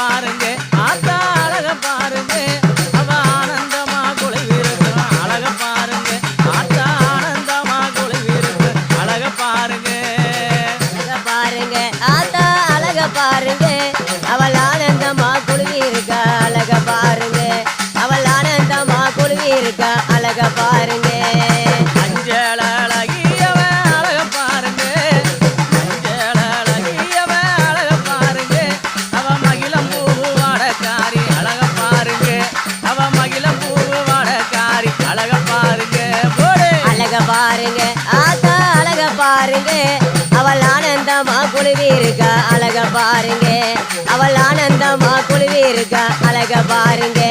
பாருங்க ஆத்தா அழக பாருங்க அவ ஆனந்தமா குளிவிருக்கு அழக பாருங்க ஆத்தா ஆனந்தமா குளிவிருக்கு அழக பாருங்க ஆத்தா அழக பாருங்க அவள் ஆனந்தமா குழுவி இருக்க அழக பாருங்க அவள் ஆனந்தமா குழுவி இருக்க அழக பாருங்க அஞ்சல அழகியவ அழக பாருங்க அஞ்சல அழகியவ அழக பாருங்க அவ மகிழம் பூவு வாடக்காரி அழக பாருங்க அவ மகிழம் பூவு வாடக்காரி அழக பாருங்க போடு அழக பாருங்க ஆத்தா அழக பாருங்க அவள் ஆனந்தமா குழுவி இருக்க அழக பாருங்க அவள் ஆனந்தமா குழுவி இருக்க அழக பாருங்க